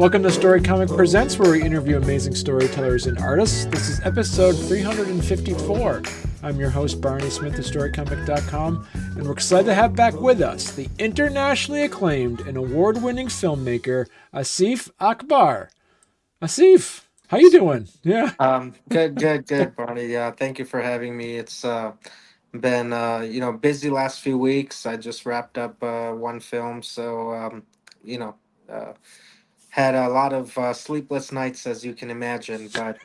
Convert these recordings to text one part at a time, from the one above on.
Welcome to Storycomic Presents, where we interview amazing storytellers and artists. This is episode 354. I'm your host, Barney Smith of Storycomic.com, and we're excited to have back with us the internationally acclaimed and award-winning filmmaker, Asif Akbar. Asif, how you doing? Yeah. Good, Barney. Yeah, thank you for having me. It's been busy last few weeks. I just wrapped up one film, so uh, had a lot of sleepless nights, as you can imagine. But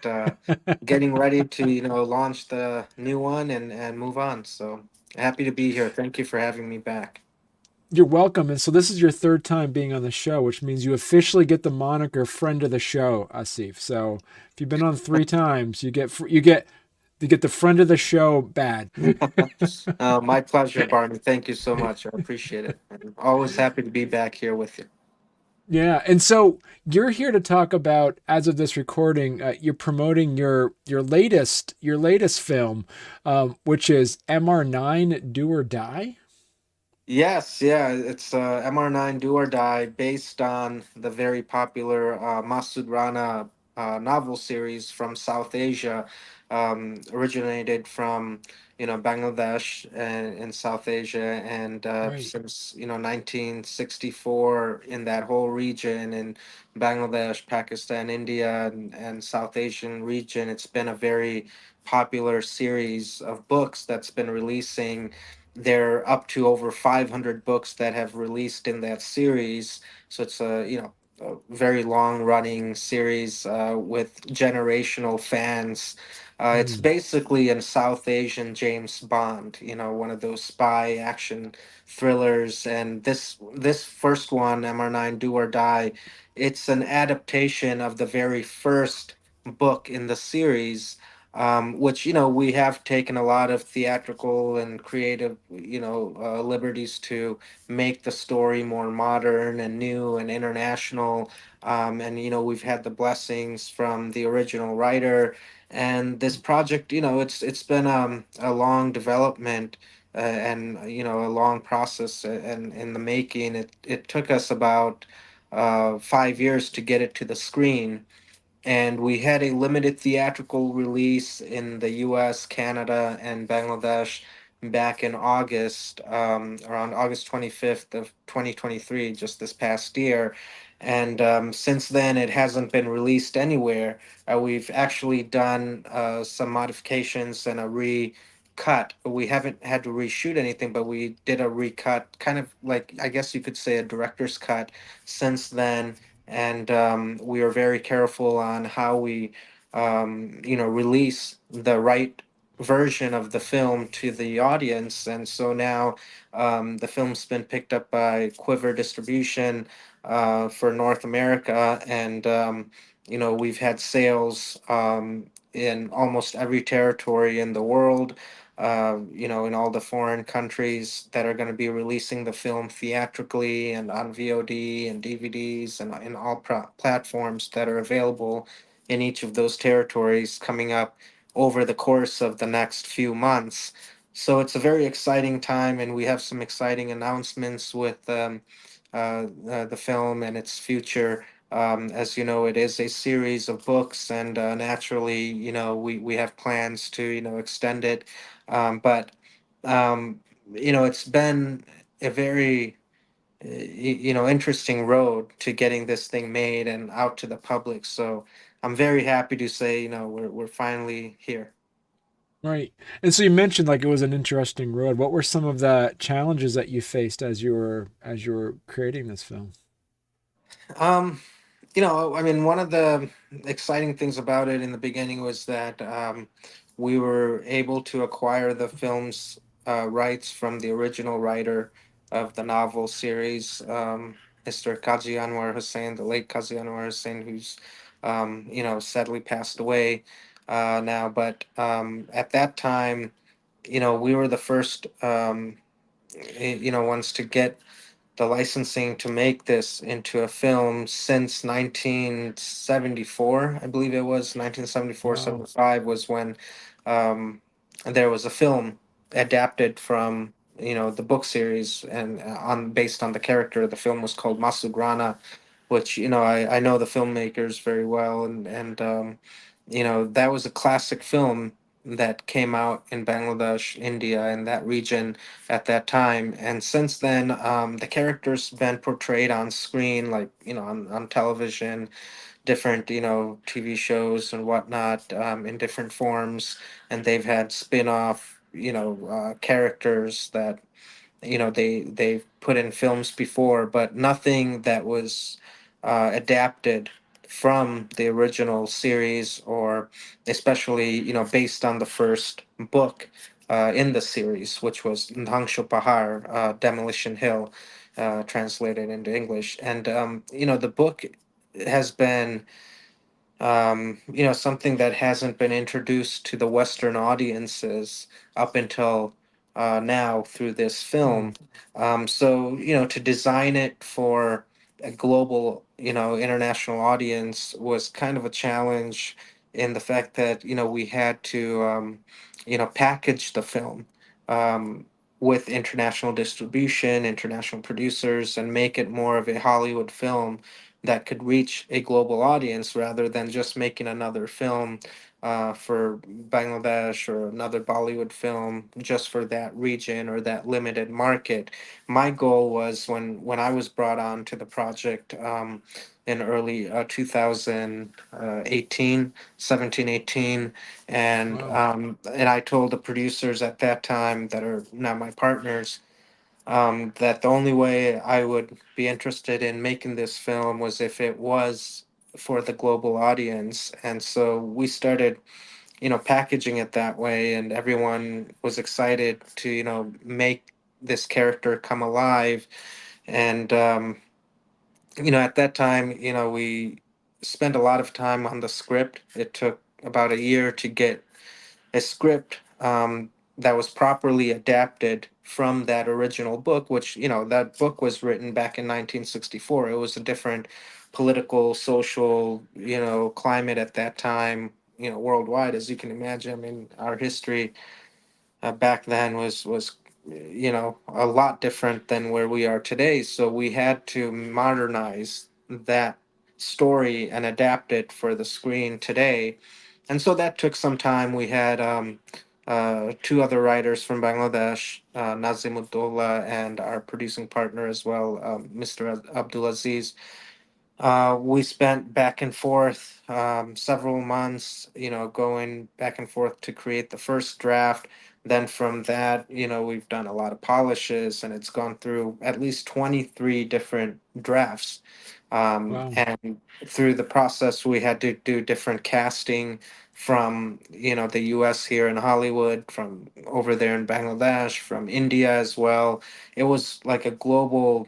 getting ready to launch the new one and move on. So happy to be here. Thank you for having me back. You're welcome. And so this is your third time being on the show, which means you officially get the moniker friend of the show, Asif. So if you've been on three times, you get the friend of the show bad. My pleasure, Barney. Thank you so much. I appreciate it. I'm always happy to be back here with you. Yeah, and so you're here to talk about, as of this recording, you're promoting your latest film, which is MR-9 Do or Die. Yes, yeah, it's MR-9 Do or Die, based on the very popular Masud Rana novel series from South Asia, originated from Bangladesh and in South Asia, and Right. since 1964 in that whole region in Bangladesh, Pakistan, India, and South Asian region, it's been a very popular series of books that's been releasing. They're up to over 500 books that have released in that series. So it's a very long running series with generational fans. It's Mm. basically a South Asian James Bond, one of those spy action thrillers. And this first one, MR9 Do or Die, it's an adaptation of the very first book in the series, which we have taken a lot of theatrical and creative liberties to make the story more modern and new and international. And we've had the blessings from the original writer, and this project, it's been a long development. And a long process and in the making. It took us about 5 years to get it to the screen, and we had a limited theatrical release in the US, Canada, and Bangladesh back in August, around August 25th of 2023, just this past year. And since then, it hasn't been released anywhere. We've actually done some modifications and a recut. We haven't had to reshoot anything, but we did a recut, kind of like, I guess you could say, a director's cut since then. And we are very careful on how we release the right version of the film to the audience. And so now the film's been picked up by Quiver Distribution for North America, and we've had sales in almost every territory in the world. In all the foreign countries that are going to be releasing the film theatrically and on VOD and DVDs and in all platforms that are available in each of those territories coming up over the course of the next few months. So it's a very exciting time, and we have some exciting announcements with the film and its future. As you know, it is a series of books, and naturally, we have plans to extend it. But it's been a very interesting road to getting this thing made and out to the public. So I'm very happy to say we're finally here. Right. And so you mentioned like it was an interesting road. What were some of the challenges that you faced as you were creating this film? Um, I mean, one of the exciting things about it in the beginning was that we were able to acquire the film's rights from the original writer of the novel series, Mr. Qazi Anwar Husain, the late Qazi Anwar Husain, who's sadly passed away now. But at that time, we were the first ones to get the licensing to make this into a film since 1974. I believe it was 1974, Wow. 75 was when um, there was a film adapted from the book series, and on based on the character. The film was called Masud Rana, which I know the filmmakers very well, and that was a classic film that came out in Bangladesh, India, and that region at that time. And since then, the characters been portrayed on screen, like on television, different TV shows and whatnot, in different forms, and they've had spin-off characters that they've put in films before, but nothing that was adapted from the original series, or especially based on the first book in the series, which was Dhonghsho Pahar, Demolition Hill, translated into English. And the book has been something that hasn't been introduced to the Western audiences up until now through this Hmm. film. So, to design it for a global, international audience was kind of a challenge in the fact that, we had to, package the film. Um, with international distribution, international producers, and make it more of a Hollywood film that could reach a global audience rather than just making another film for Bangladesh, or another Bollywood film just for that region or that limited market. My goal was, when I was brought on to the project in early 2018, 17, 18, Wow. and I told the producers at that time, that are now my partners, that the only way I would be interested in making this film was if it was for the global audience. And so we started, packaging it that way, and everyone was excited to, make this character come alive. And, at that time, we spent a lot of time on the script. It took about a year to get a script that was properly adapted from that original book, which, that book was written back in 1964. It was a different political, social, climate at that time, worldwide, as you can imagine. I mean, our history back then was a lot different than where we are today. So we had to modernize that story and adapt it for the screen today, and so that took some time. We had two other writers from Bangladesh, Nazimudullah, and our producing partner as well, Mr. Abdulaziz. We spent back and forth several months, going back and forth to create the first draft. Then from that, we've done a lot of polishes, and it's gone through at least 23 different drafts. Wow. And through the process, we had to do different casting from, the US here in Hollywood, from over there in Bangladesh, from India as well. It was like a global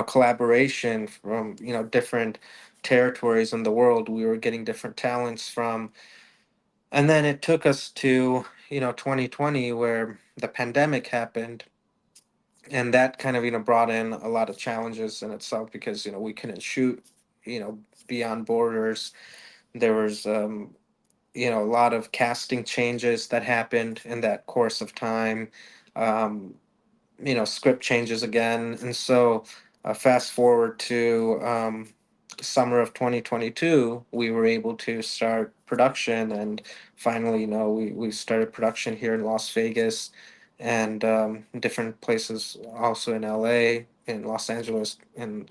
collaboration from different territories in the world. We were getting different talents from, and then it took us to 2020, where the pandemic happened, and that kind of brought in a lot of challenges in itself, because we couldn't shoot beyond borders. There was a lot of casting changes that happened in that course of time. um, Script changes again. And so, fast forward to summer of 2022, we were able to start production. And finally, we started production here in Las Vegas, and different places also in LA, in Los Angeles, and,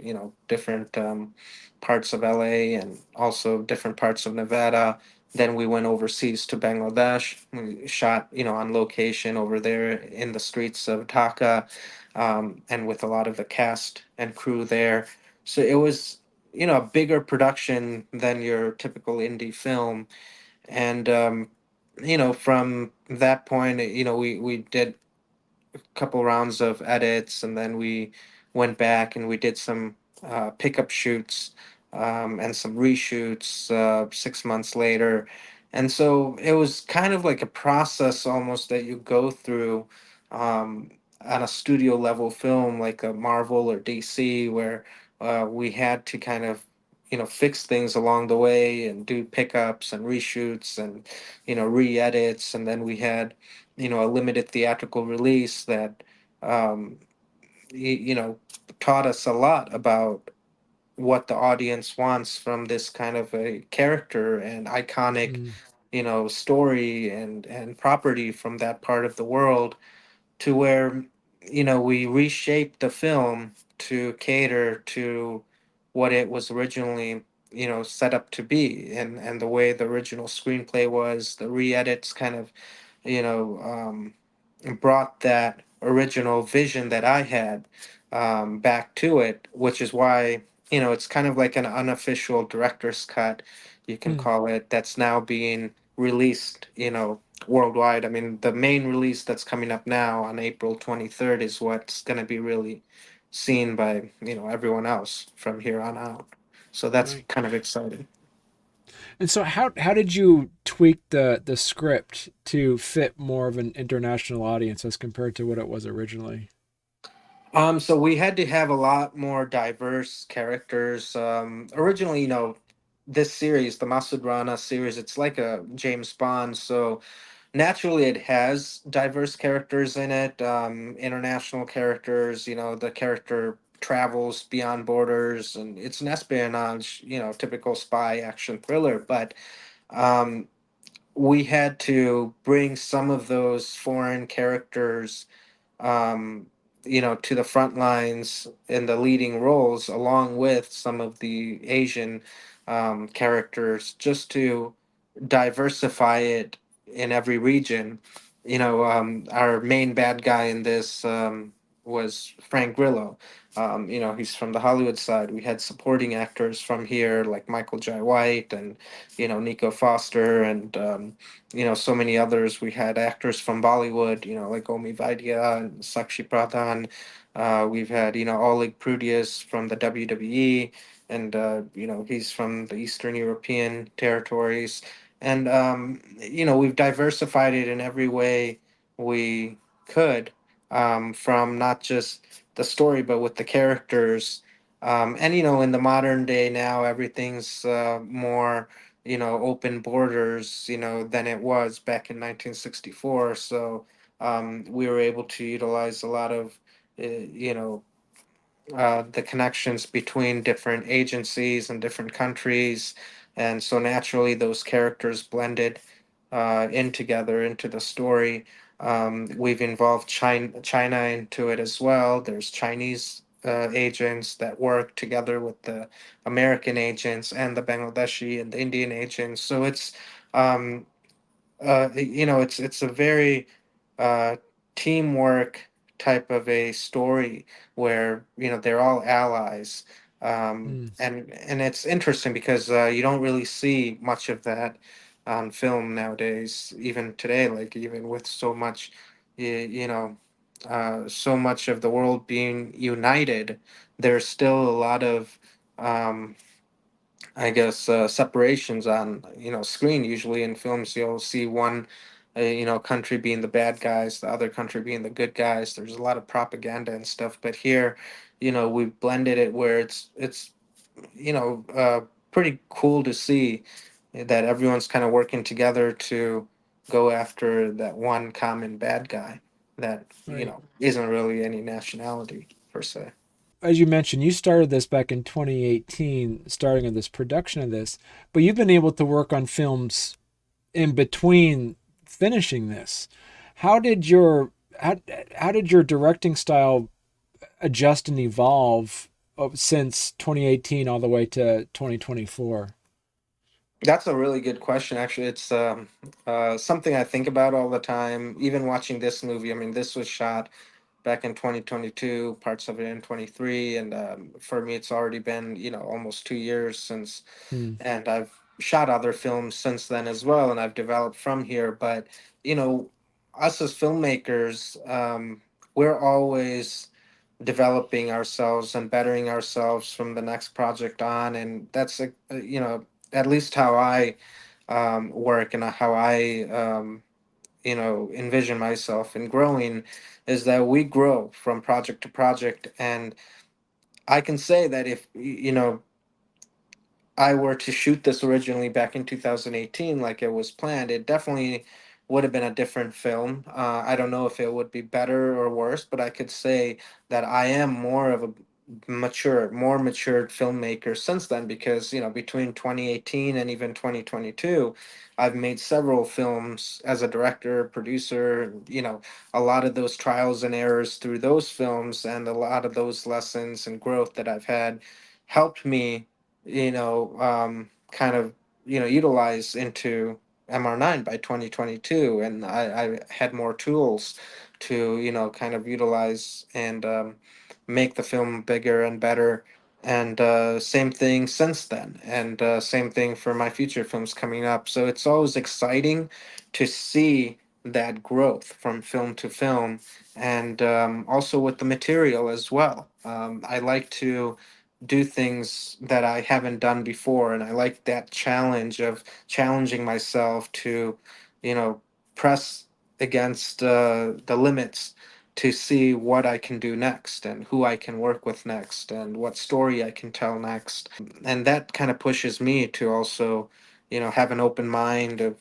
different parts of LA, and also different parts of Nevada. Then we went overseas to Bangladesh. We shot, on location over there in the streets of Dhaka, and with a lot of the cast and crew there. So it was, a bigger production than your typical indie film. And, from that point, we did couple rounds of edits, and then we went back and we did some pickup shoots, and some reshoots 6 months later. And so it was kind of like a process almost that you go through on a studio level film like a Marvel or DC, where we had to kind of fix things along the way and do pickups and reshoots and re-edits. And then we had a limited theatrical release that um, taught us a lot about what the audience wants from this kind of a character and iconic, Mm, story and property from that part of the world, to where we reshaped the film to cater to what it was originally set up to be, and the way the original screenplay was. The re-edits kind of brought that original vision that I had back to it, which is why it's kind of like an unofficial director's cut, you can mm. call it, that's now being released, worldwide. I mean, the main release that's coming up now on April 23rd is what's going to be really seen by everyone else from here on out. So that's Right. kind of exciting. And so how did you tweak the script to fit more of an international audience as compared to what it was originally? So we had to have a lot more diverse characters. Originally, this series, the Masud Rana series, it's like a James Bond, so naturally it has diverse characters in it, international characters. The character travels beyond borders, and it's an espionage, typical spy action thriller. But um, we had to bring some of those foreign characters um, to the front lines in the leading roles, along with some of the Asian characters, just to diversify it in every region. Our main bad guy in this was Frank Grillo. He's from the Hollywood side. We had supporting actors from here like Michael Jai White and Nico Foster and so many others. We had actors from Bollywood, like Omi Vaidya and Sakshi Pradhan. We've had Oleg Prudius from the WWE, and he's from the Eastern European territories. And we've diversified it in every way we could, from not just the story but with the characters. And in the modern day now, everything's more open borders than it was back in 1964. So we were able to utilize a lot of the connections between different agencies and different countries. And so naturally, those characters blended in together into the story. We've involved China into it as well. There's Chinese agents that work together with the American agents and the Bangladeshi and the Indian agents. So um, it's a very uh, teamwork type of a story where they're all allies, Mm, and it's interesting because you don't really see much of that on film nowadays, even today, like even with so much so much of the world being united, there's still a lot of um, I guess separations on screen. Usually in films, you'll see one country being the bad guys, the other country being the good guys. There's a lot of propaganda and stuff. But here, we've blended it where it's you know uh, pretty cool to see that everyone's kind of working together to go after that one common bad guy that right. isn't really any nationality per se. As you mentioned, you started this back in 2018, starting on this production of this, but you've been able to work on films in between finishing this. How did your how did your directing style adjust and evolve since 2018 all the way to 2024? That's a really good question. Actually, it's something I think about all the time. Even watching this movie, I mean, this was shot back in 2022, parts of it in 23, and for me, it's already been almost 2 years since, Hmm. and I've shot other films since then as well, and I've developed from here. But you know, us as filmmakers, we're always developing ourselves and bettering ourselves from the next project on, and that's at least how I work and how I envision myself in growing, is that we grow from project to project. And I can say that if I were to shoot this originally back in 2018 like it was planned, it definitely would have been a different film. I don't know if it would be better or worse, but I could say that I am more of a more matured filmmaker since then, because between 2018 and even 2022, I've made several films as a director, producer. A lot of those trials and errors through those films, and a lot of those lessons and growth that I've had, helped me, kind of, utilize into MR9 by 2022, and I had more tools to kind of utilize and make the film bigger and better. And same thing since then, and same thing for my future films coming up. So it's always exciting to see that growth from film to film, and also with the material as well. I like to do things that I haven't done before, and I like that challenge of challenging myself to, you know, press against the limits to see what I can do next and who I can work with next and what story I can tell next. And that kind of pushes me to also, have an open mind of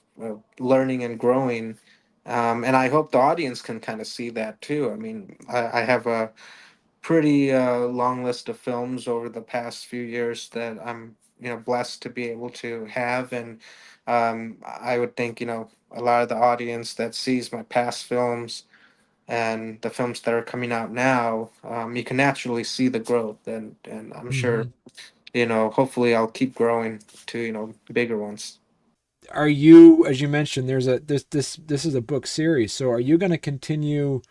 learning and growing. And I hope the audience can kind of see that too. I mean, I have a pretty long list of films over the past few years that I'm, blessed to be able to have. And I would think, a lot of the audience that sees my past films and the films that are coming out now, you can naturally see the growth, and I'm sure, Hmm. hopefully I'll keep growing to bigger ones. Are you, as you mentioned, there's a this is a book series. So are you going to continue?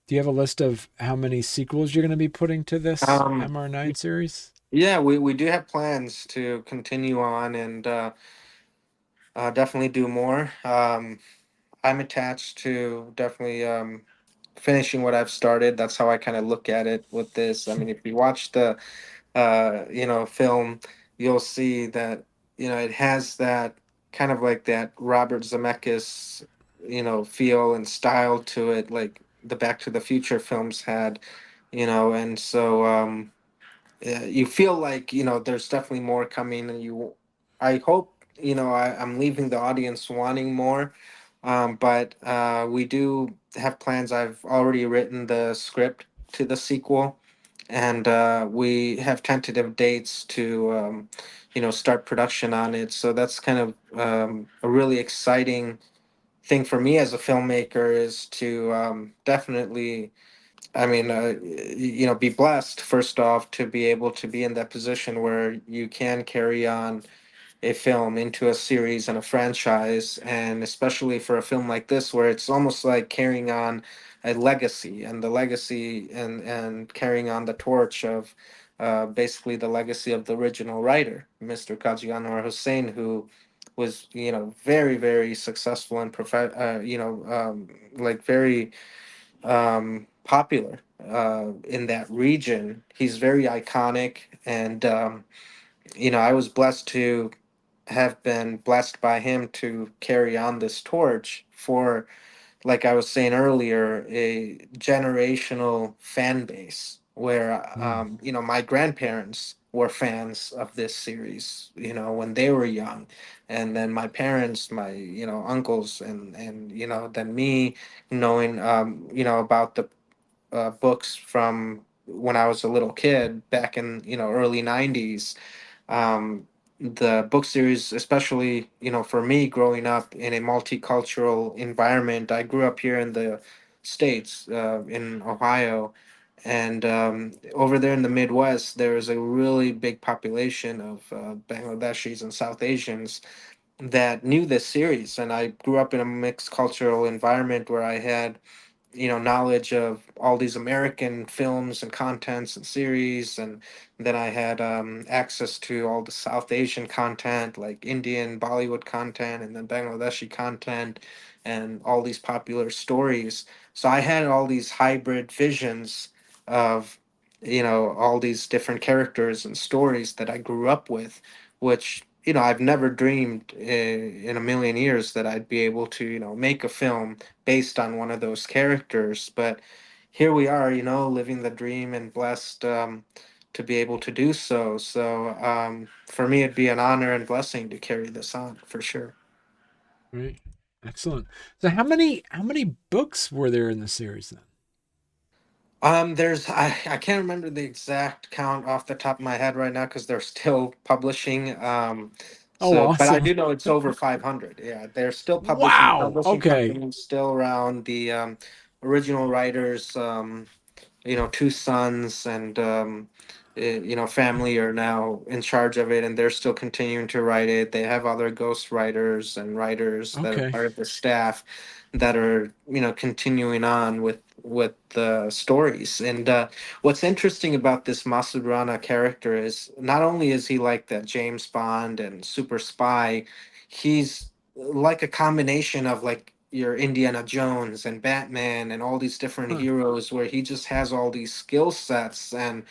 Do you have a list of how many sequels you're going to be putting to this Um, MR9 series? yeah, we do have plans to continue on, and definitely do more. I'm attached to definitely finishing what I've started. That's how I kind of look at it with this. I mean, if you watch the film, you'll see that it has that kind of like that Robert Zemeckis feel and style to it, like the Back to the Future films had. And so you feel like there's definitely more coming, and I hope I'm leaving the audience wanting more. But we do have plans. I've already written the script to the sequel, and we have tentative dates to start production on it. So that's kind of a really exciting thing for me as a filmmaker, is to definitely, I mean, be blessed first off to be able to be in that position where you can carry on a film into a series and a franchise, and especially for a film like this, where it's almost like carrying on a legacy, and the legacy and carrying on the torch of basically the legacy of the original writer, Mr. Qazi Anwar Husain, who was very very successful and like very popular in that region. He's very iconic, and I was blessed to have been blessed by him to carry on this torch for, like I was saying earlier, a generational fan base where Mm. my grandparents were fans of this series, when they were young, and then my parents, my uncles, and then me knowing about the books from when I was a little kid back in early 90s. The book series, especially for me growing up in a multicultural environment. I grew up here in the states, in Ohio, and over there in the Midwest there is a really big population of Bangladeshis and South Asians that knew this series. And I grew up in a mixed cultural environment where I had knowledge of all these American films and contents and series, and then I had access to all the South Asian content, like Indian Bollywood content, and then Bangladeshi content, and all these popular stories. So I had all these hybrid visions of all these different characters and stories that I grew up with, which I've never dreamed in a million years that I'd be able to make a film based on one of those characters. But here we are, living the dream, and blessed to be able to do so. So for me, it'd be an honor and blessing to carry this on for sure. Right. Excellent. So how many books were there in the series then? I can't remember the exact count off the top of my head right now because they're still publishing. Oh, But I awesome. do know it's over 500. Yeah, they're still publishing. Wow. Publishing Okay. companies still around. The original writers, two sons and family are now in charge of it, and they're still continuing to write it. They have other ghost writers and writers that are Okay. part of the staff that are continuing on with the stories. And what's interesting about this Masud Rana character is not only is he like that James Bond and super spy, he's like a combination of like your Indiana Jones and Batman and all these different Huh. heroes, where he just has all these skill sets, and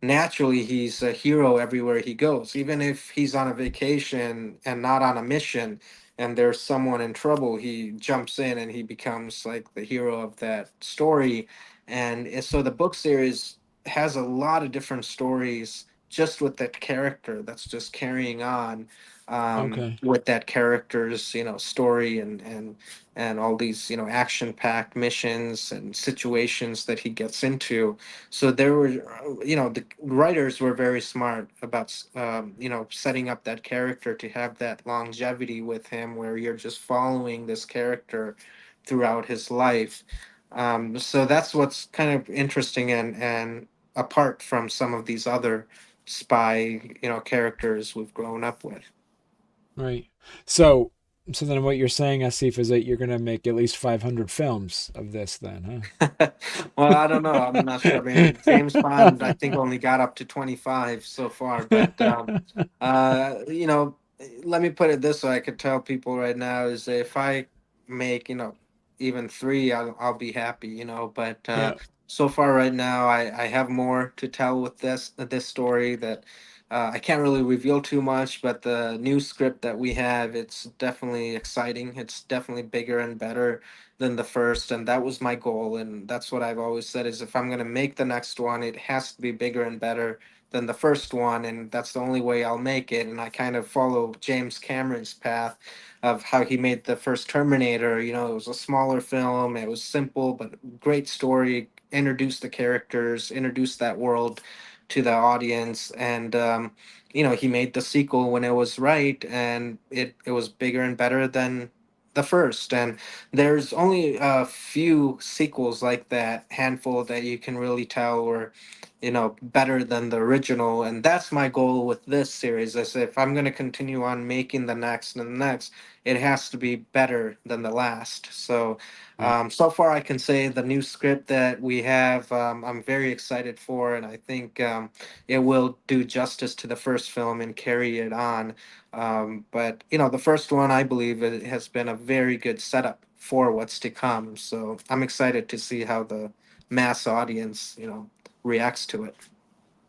naturally he's a hero everywhere he goes. Even if he's on a vacation and not on a mission and there's someone in trouble, he jumps in and he becomes like the hero of that story. So the book series has a lot of different stories just with that character that's just carrying on Okay. with that character's story, and all these action packed missions and situations that he gets into. So there were the writers were very smart about setting up that character to have that longevity with him, where you're just following this character throughout his life. So that's what's kind of interesting, and apart from some of these other spy characters we've grown up with. Right. So, so then what you're saying, Asif, is that you're going to make at least 500 films of this then, Well, I don't know. I'm not sure. I mean, James Bond, I think, huh? only got up to 25 so far. But, uh, you know, let me put it this way. I could tell people right now is that if I make, even three, I'll be happy, But Yeah. so far right now, I have more to tell with this story that I can't really reveal too much. But the new script that we have, it's definitely exciting. It's definitely bigger and better than the first, and that was my goal, and that's what I've always said is if I'm going to make the next one, it has to be bigger and better than the first one, and that's the only way I'll make it. And I kind of follow James Cameron's path of how he made the first Terminator. It was a smaller film, it was simple but great story, introduced the characters, introduced that world to the audience, and he made the sequel when it was right, and it was bigger and better than the first. And there's only a few sequels like that, handful that you can really tell were, better than the original. And that's my goal with this series. Is if I'm going to continue on making the next and the next, it has to be better than the last. So, Right. so far I can say the new script that we have, I'm very excited for, and I think it will do justice to the first film and carry it on. But the first one, I believe, it has been a very good setup for what's to come. So I'm excited to see how the mass audience, reacts to it.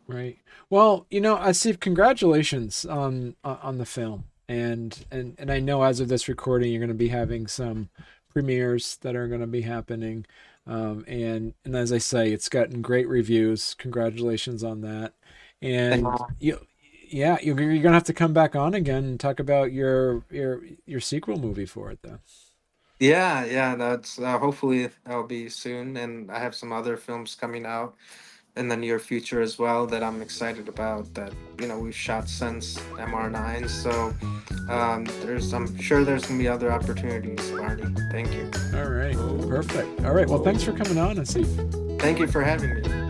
Right. Well, Asif, congratulations on the film. And I know as of this recording, you're going to be having some premieres that are going to be happening. And as I say, it's gotten great reviews. Congratulations on that. And And yeah, you're going to have to come back on again and talk about your sequel movie for it, though. yeah, yeah, that's hopefully that'll be soon. And I have some other films coming out in the near future as well that I'm excited about that we've shot since MR-9. So I'm sure there's gonna be other opportunities, Barney. Thank you. All right. Perfect. All right. Well, thanks for coming on, Asif. Thank you for having me.